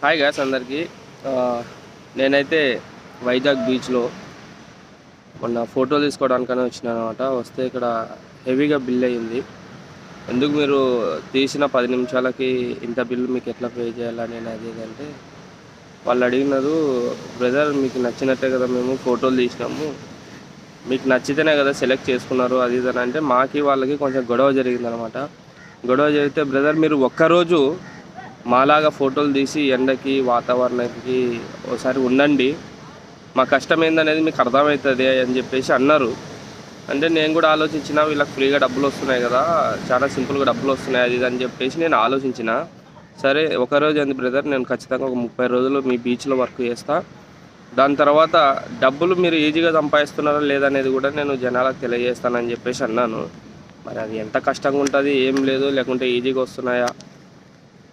Hi guys అందరికీ. నేనైతే వైజాగ్ బీచ్లో మొన్న ఫోటో తీసుకోవడానికనే వచ్చినాను అనమాట. వస్తే ఇక్కడ హెవీగా బిల్ అయ్యింది. ఎందుకు మీరు తీసిన 10 నిమిషాలకి ఇంత బిల్ మీకు ఎట్లా పే చేయాలని అది ఇది అంటే వాళ్ళు అడిగినారు, బ్రదర్ మీకు నచ్చినట్టే కదా మేము ఫోటోలు తీసినాము, మీకు నచ్చితేనే కదా సెలెక్ట్ చేసుకున్నారు అది ఇది అని అంటే మాకి వాళ్ళకి కొంచెం గొడవ జరిగిందనమాట. గొడవ జరిగితే బ్రదర్ మీరు ఒక్కరోజు మాలాగా ఫోటోలు తీసి ఎండకి వాతావరణానికి ఒకసారి ఉండండి, మా కష్టం ఏందనేది మీకు అర్థమవుతుంది అని చెప్పేసి అన్నారు. అంటే నేను కూడా ఆలోచించిన, వీళ్ళకి ఫ్రీగా డబ్బులు వస్తున్నాయి కదా, చాలా సింపుల్గా డబ్బులు వస్తున్నాయి అది ఇది అని చెప్పేసి నేను ఆలోచించిన. సరే ఒకరోజు ఏంది బ్రదర్, నేను ఖచ్చితంగా ఒక 30 రోజులు మీ బీచ్లో వర్క్ చేస్తా, దాని తర్వాత డబ్బులు మీరు ఈజీగా సంపాదిస్తున్నారా లేదనేది కూడా నేను జనాలకు తెలియజేస్తానని చెప్పేసి అన్నాను. మరి అది ఎంత కష్టంగా ఉంటుంది, ఏం లేదు, లేకుంటే ఈజీగా వస్తున్నాయా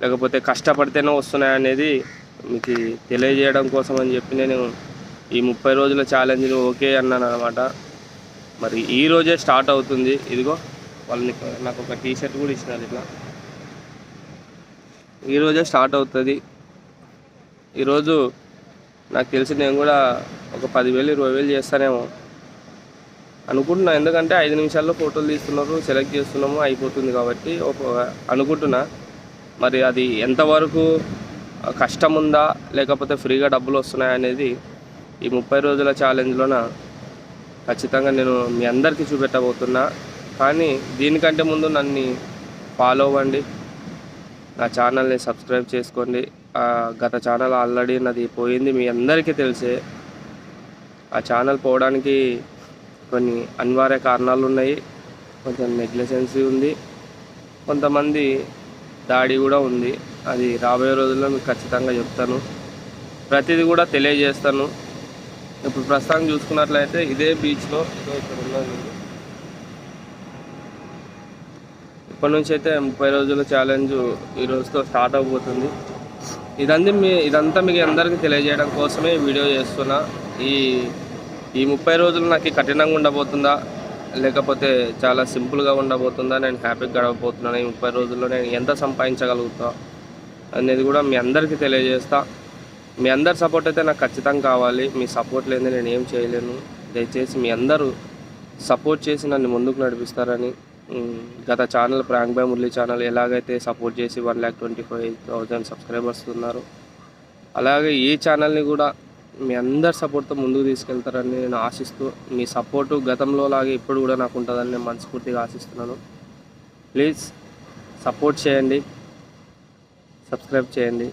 లేకపోతే కష్టపడితేనే వస్తున్నాయి అనేది మీకు తెలియజేయడం కోసం అని చెప్పి నేను ఈ 30 రోజుల ఛాలెంజ్ని ఓకే అన్నాను అనమాట. మరి ఈరోజే స్టార్ట్ అవుతుంది. ఇదిగో వాళ్ళని నాకు ఒక టీషర్ట్ కూడా ఇచ్చినారు. ఇట్లా ఈరోజే స్టార్ట్ అవుతుంది. ఈరోజు నాకు తెలిసి నేను కూడా ఒక 10,000 20,000 చేస్తానేమో అనుకుంటున్నా. ఎందుకంటే 5 నిమిషాల్లో ఫోటోలు తీస్తున్నారు, సెలెక్ట్ చేస్తున్నాము, అయిపోతుంది కాబట్టి అనుకుంటున్నా. మరి అది ఎంతవరకు కష్టం ఉందా లేకపోతే ఫ్రీగా డబ్బులు వస్తున్నాయా అనేది ఈ 30 రోజుల ఛాలెంజ్లోన ఖచ్చితంగా నేను మీ అందరికీ చూపెట్టబోతున్నా. కానీ దీనికంటే ముందు నన్ను ఫాలో అవ్వండి, నా ఛానల్ని సబ్స్క్రైబ్ చేసుకోండి. గత ఛానల్ ఆల్రెడీ నాది పోయింది, మీ అందరికీ తెలిసే. ఆ ఛానల్ పోవడానికి కొన్ని అనివార్య కారణాలు ఉన్నాయి, కొంచెం నెగ్లిజెన్సీ ఉంది, కొంతమంది దాడి కూడా ఉంది. అది రాబోయే రోజుల్లో మీకు ఖచ్చితంగా చెప్తాను, ప్రతిదీ కూడా తెలియజేస్తాను. ఇప్పుడు ప్రస్తుతం చూసుకున్నట్లయితే ఇదే బీచ్లో ఇక్కడ ఉన్నాను. ఇప్పటి నుంచి అయితే 30 రోజుల ఛాలెంజ్ ఈ రోజుతో స్టార్ట్ అవబోతుంది. ఇదంతా మీకు అందరికీ తెలియజేయడం కోసమే వీడియో చేస్తున్నా. ఈ 30 రోజులు నాకు కఠినంగా ఉండబోతుందా లేకపోతే చాలా సింపుల్గా ఉండబోతుందా, నేను హ్యాపీగా గడవబోతున్నాను, ఈ 30 రోజుల్లో నేను ఎంత సంపాదించగలుగుతా అనేది కూడా మీ అందరికీ తెలియజేస్తా. మీ అందరి సపోర్ట్ అయితే నాకు ఖచ్చితంగా కావాలి. మీ సపోర్ట్ లేని నేను ఏం చేయలేను. దయచేసి మీ అందరూ సపోర్ట్ చేసి నన్ను ముందుకు నడిపిస్తారని, గత channel prank by Murali channel ఎలాగైతే సపోర్ట్ చేసి 1,25,000 సబ్స్క్రైబర్స్ ఉన్నారు, అలాగే ఈ ఛానల్ని కూడా మీ అందరి సపోర్ట్తో ముందుకు తీసుకెళ్తారని నేను ఆశిస్తూ, మీ సపోర్టు గతంలో లాగే ఇప్పుడు కూడా నాకు ఉంటుందని నేను మనస్ఫూర్తిగా ఆశిస్తున్నాను. ప్లీజ్ సపోర్ట్ చేయండి, సబ్స్క్రైబ్ చేయండి.